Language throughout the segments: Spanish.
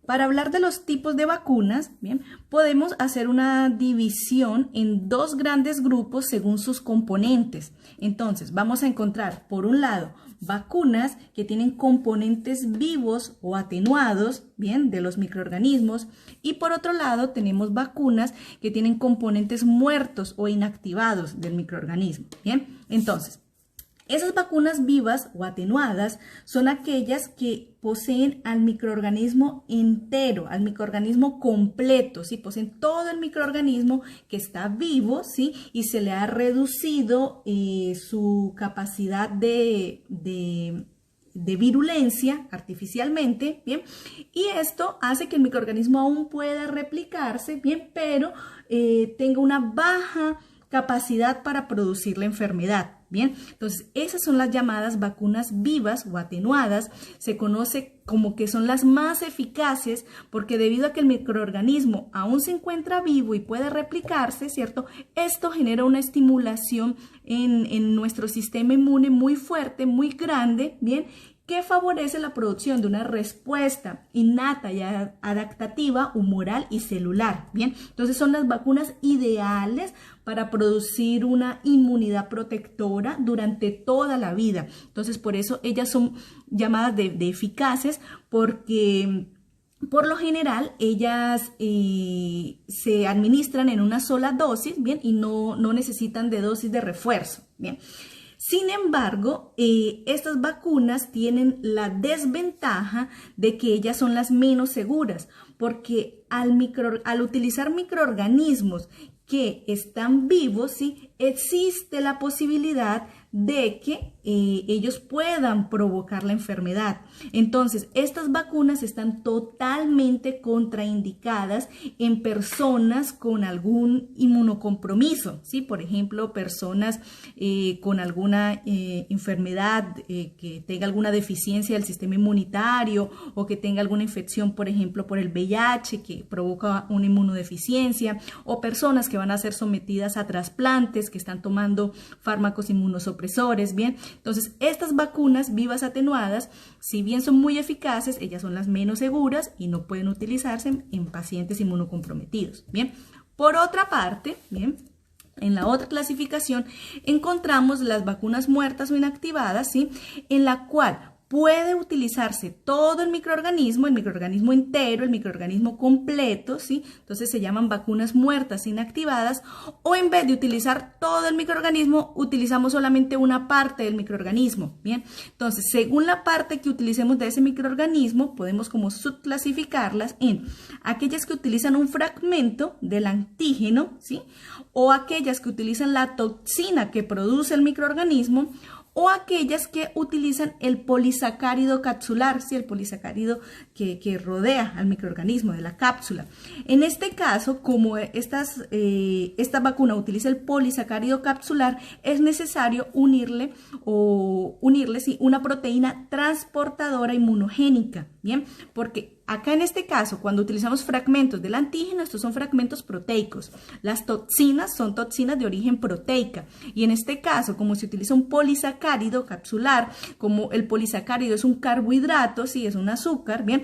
Para hablar de los tipos de vacunas, bien, podemos hacer una división en dos grandes grupos según sus componentes. Entonces, vamos a encontrar, por un lado, vacunas que tienen componentes vivos o atenuados, bien, de los microorganismos, y por otro lado tenemos vacunas que tienen componentes muertos o inactivados del microorganismo, bien. Entonces, esas vacunas vivas o atenuadas son aquellas que poseen al microorganismo entero, al microorganismo completo, ¿sí? Poseen todo el microorganismo que está vivo, ¿sí? Y se le ha reducido su capacidad de virulencia artificialmente, ¿bien? Y esto hace que el microorganismo aún pueda replicarse, ¿bien? Pero tenga una baja capacidad para producir la enfermedad. Bien, entonces esas son las llamadas vacunas vivas o atenuadas. Se conoce como que son las más eficaces porque debido a que el microorganismo aún se encuentra vivo y puede replicarse, ¿cierto? Esto genera una estimulación en nuestro sistema inmune muy fuerte, muy grande, ¿bien? Que favorece la producción de una respuesta innata y adaptativa, humoral y celular, ¿bien? Entonces son las vacunas ideales para producir una inmunidad protectora durante toda la vida. Entonces por eso ellas son llamadas de eficaces porque por lo general ellas se administran en una sola dosis, ¿bien? Y no necesitan de dosis de refuerzo, ¿bien? Sin embargo, estas vacunas tienen la desventaja de que ellas son las menos seguras, porque al utilizar microorganismos que están vivos, ¿sí? Existe la posibilidad de que ellos puedan provocar la enfermedad. Entonces, estas vacunas están totalmente contraindicadas en personas con algún inmunocompromiso, ¿sí? Por ejemplo, personas con alguna enfermedad, que tenga alguna deficiencia del sistema inmunitario o que tenga alguna infección, por ejemplo, por el VIH que provoca una inmunodeficiencia, o personas que van a ser sometidas a trasplantes, que están tomando fármacos inmunosupresores, ¿bien? Entonces, estas vacunas vivas atenuadas, si bien son muy eficaces, ellas son las menos seguras y no pueden utilizarse en pacientes inmunocomprometidos, ¿bien? Por otra parte, ¿bien?, en la otra clasificación encontramos las vacunas muertas o inactivadas, ¿sí?, en la cual puede utilizarse todo el microorganismo entero, el microorganismo completo, ¿sí? Entonces se llaman vacunas muertas inactivadas, o en vez de utilizar todo el microorganismo, utilizamos solamente una parte del microorganismo, ¿bien? Entonces, según la parte que utilicemos de ese microorganismo, podemos como subclasificarlas en aquellas que utilizan un fragmento del antígeno, ¿sí?, o aquellas que utilizan la toxina que produce el microorganismo, o aquellas que utilizan el polisacárido capsular, ¿sí?, el polisacárido que rodea al microorganismo de la cápsula. En este caso, como esta vacuna utiliza el polisacárido capsular, es necesario unirle ¿sí?, una proteína transportadora inmunogénica, ¿bien? Porque acá en este caso, cuando utilizamos fragmentos del antígeno, estos son fragmentos proteicos. Las toxinas son toxinas de origen proteica. Y en este caso, como se utiliza un polisacárido capsular, como el polisacárido es un carbohidrato, sí, es un azúcar, bien,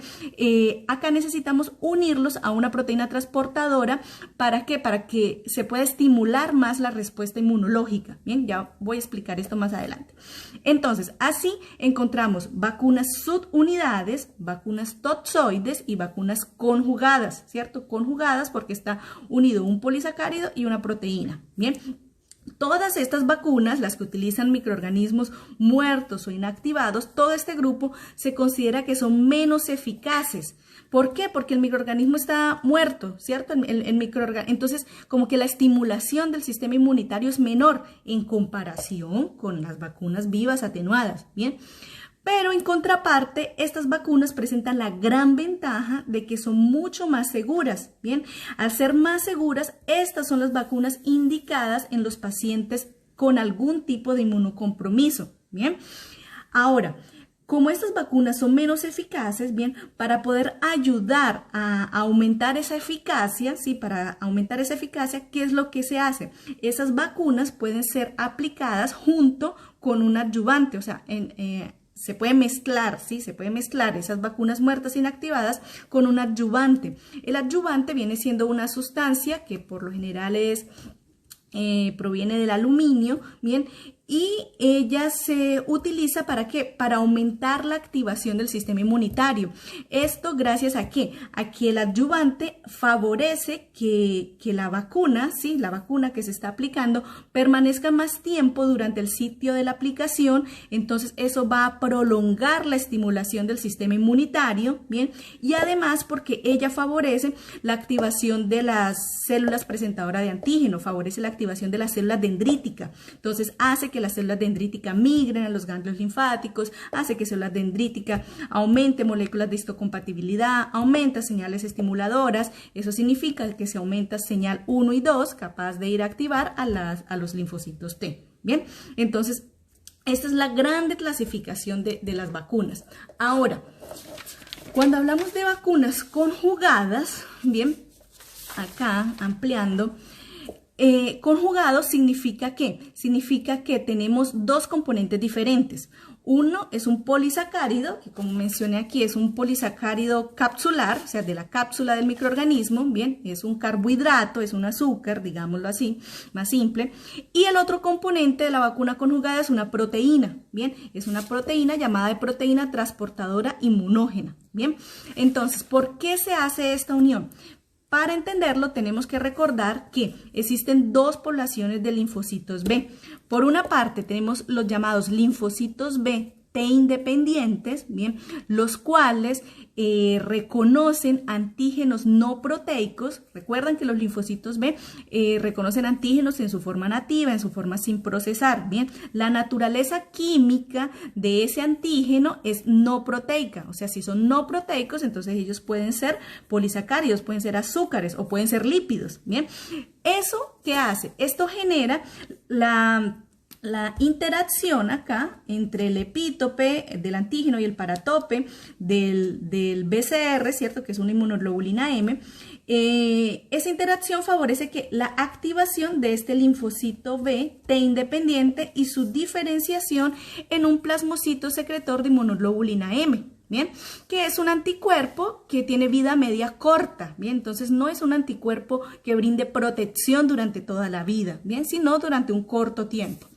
acá necesitamos unirlos a una proteína transportadora. ¿Para qué? Para que se pueda estimular más la respuesta inmunológica. Bien, ya voy a explicar esto más adelante. Entonces, así encontramos vacunas subunidades, vacunas toxoides y vacunas conjugadas, ¿cierto? Conjugadas porque está unido un polisacárido y una proteína, ¿bien? Todas estas vacunas, las que utilizan microorganismos muertos o inactivados, todo este grupo se considera que son menos eficaces. ¿Por qué? Porque el microorganismo está muerto, ¿cierto? Entonces, como que la estimulación del sistema inmunitario es menor en comparación con las vacunas vivas atenuadas, ¿bien? Pero en contraparte, estas vacunas presentan la gran ventaja de que son mucho más seguras, ¿bien? Al ser más seguras, estas son las vacunas indicadas en los pacientes con algún tipo de inmunocompromiso, ¿bien? Ahora, como estas vacunas son menos eficaces, bien, para poder ayudar a aumentar esa eficacia, ¿sí? Para aumentar esa eficacia, ¿qué es lo que se hace? Esas vacunas pueden ser aplicadas junto con un adyuvante, o sea, se puede mezclar, ¿sí? Se puede mezclar esas vacunas muertas inactivadas con un adyuvante. El adyuvante viene siendo una sustancia que por lo general proviene del aluminio, ¿bien? Y ella se utiliza ¿para qué? Para aumentar la activación del sistema inmunitario. Esto gracias a ¿qué? A que el adyuvante favorece que la vacuna, ¿sí? La vacuna que se está aplicando permanezca más tiempo durante el sitio de la aplicación. Entonces eso va a prolongar la estimulación del sistema inmunitario, ¿bien? Y además porque ella favorece la activación de las células presentadoras de antígeno, favorece la activación de las células dendríticas. Entonces hace que las células dendríticas migren a los ganglios linfáticos, hace que células dendríticas aumente moléculas de histocompatibilidad, aumenta señales estimuladoras. Eso significa que se aumenta señal 1 y 2, capaz de ir a activar a los linfocitos T. Bien, entonces esta es la grande clasificación de las vacunas. Ahora, cuando hablamos de vacunas conjugadas, bien, acá ampliando, conjugado significa ¿qué? Significa que tenemos dos componentes diferentes. Uno es un polisacárido, que como mencioné aquí es un polisacárido capsular, o sea, de la cápsula del microorganismo, bien, es un carbohidrato, es un azúcar, digámoslo así, más simple. Y el otro componente de la vacuna conjugada es una proteína, bien, es una proteína llamada de proteína transportadora inmunógena, bien. Entonces, ¿por qué se hace esta unión? Para entenderlo tenemos que recordar que existen dos poblaciones de linfocitos B. Por una parte tenemos los llamados linfocitos B T independientes, bien, los cuales reconocen antígenos no proteicos. Recuerdan que los linfocitos B reconocen antígenos en su forma nativa, en su forma sin procesar, bien. La naturaleza química de ese antígeno es no proteica, o sea, si son no proteicos, entonces ellos pueden ser polisacáridos, pueden ser azúcares o pueden ser lípidos, bien. ¿Eso qué hace? Esto genera la interacción acá entre el epítope del antígeno y el paratope del BCR, ¿cierto? Que es una inmunoglobulina M. Esa interacción favorece que la activación de este linfocito B T independiente y su diferenciación en un plasmocito secretor de inmunoglobulina M. Bien, que es un anticuerpo que tiene vida media corta, bien, entonces no es un anticuerpo que brinde protección durante toda la vida, bien, sino durante un corto tiempo.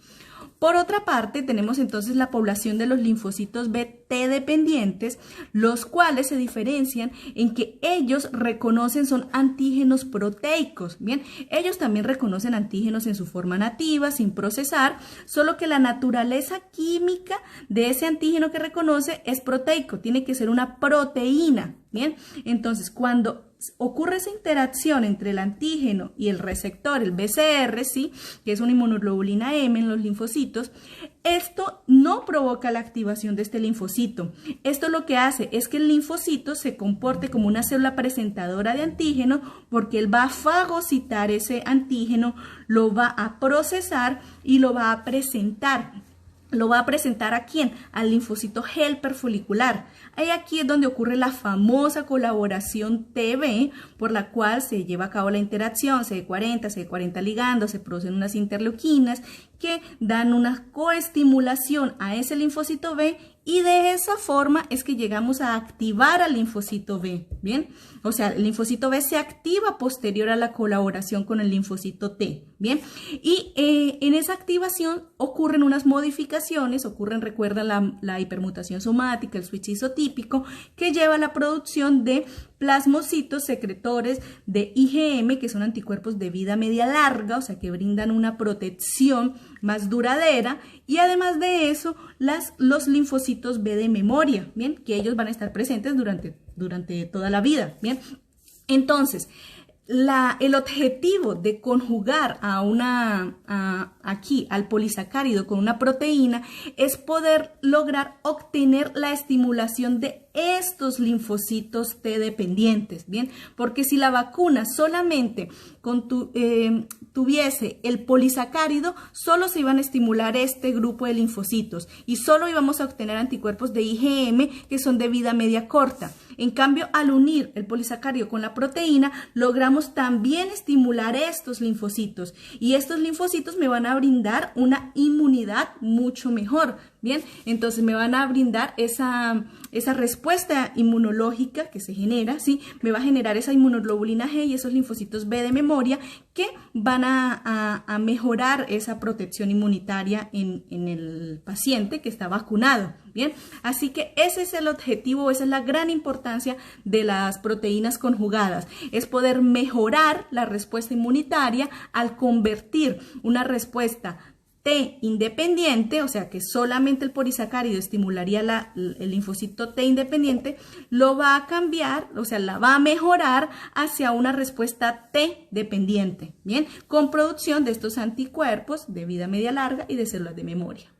Por otra parte, tenemos entonces la población de los linfocitos B T dependientes, los cuales se diferencian en que ellos son antígenos proteicos, bien, ellos también reconocen antígenos en su forma nativa, sin procesar, solo que la naturaleza química de ese antígeno que reconoce es proteico, tiene que ser una proteína, bien, entonces cuando ocurre esa interacción entre el antígeno y el receptor, el BCR, ¿sí? Que es una inmunoglobulina M en los linfocitos, esto no provoca la activación de este linfocito. Esto lo que hace es que el linfocito se comporte como una célula presentadora de antígeno porque él va a fagocitar ese antígeno, lo va a procesar y lo va a presentar. ¿Lo va a presentar a quién? Al linfocito Helper folicular. Ahí aquí es donde ocurre la famosa colaboración TB, por la cual se lleva a cabo la interacción CD40 ligandos, se producen unas interleuquinas que dan una coestimulación a ese linfocito B y de esa forma es que llegamos a activar al linfocito B, ¿bien? O sea, el linfocito B se activa posterior a la colaboración con el linfocito T, ¿bien? Y en esa activación ocurren unas modificaciones, recuerdan la hipermutación somática, el switch isotípico, que lleva a la producción de plasmocitos secretores de IgM, que son anticuerpos de vida media larga, o sea, que brindan una protección más duradera, y además de eso, los linfocitos B de memoria, ¿bien? Que ellos van a estar presentes durante toda la vida, ¿bien? Entonces, el objetivo de conjugar aquí al polisacárido con una proteína es poder lograr obtener la estimulación de estos linfocitos T dependientes, ¿bien? Porque si la vacuna solamente tuviese el polisacárido, solo se iban a estimular este grupo de linfocitos y solo íbamos a obtener anticuerpos de IgM que son de vida media corta. En cambio, al unir el polisacárido con la proteína, logramos también estimular estos linfocitos y estos linfocitos me van a brindar una inmunidad mucho mejor. Bien, entonces me van a brindar esa respuesta inmunológica que se genera, ¿sí? Me va a generar esa inmunoglobulina G y esos linfocitos B de memoria que van a mejorar esa protección inmunitaria en el paciente que está vacunado. Bien, así que ese es el objetivo, esa es la gran importancia de las proteínas conjugadas, es poder mejorar la respuesta inmunitaria al convertir una respuesta T independiente, o sea que solamente el polisacárido estimularía el linfocito T independiente, lo va a cambiar, o sea, la va a mejorar hacia una respuesta T dependiente, bien, con producción de estos anticuerpos de vida media larga y de células de memoria.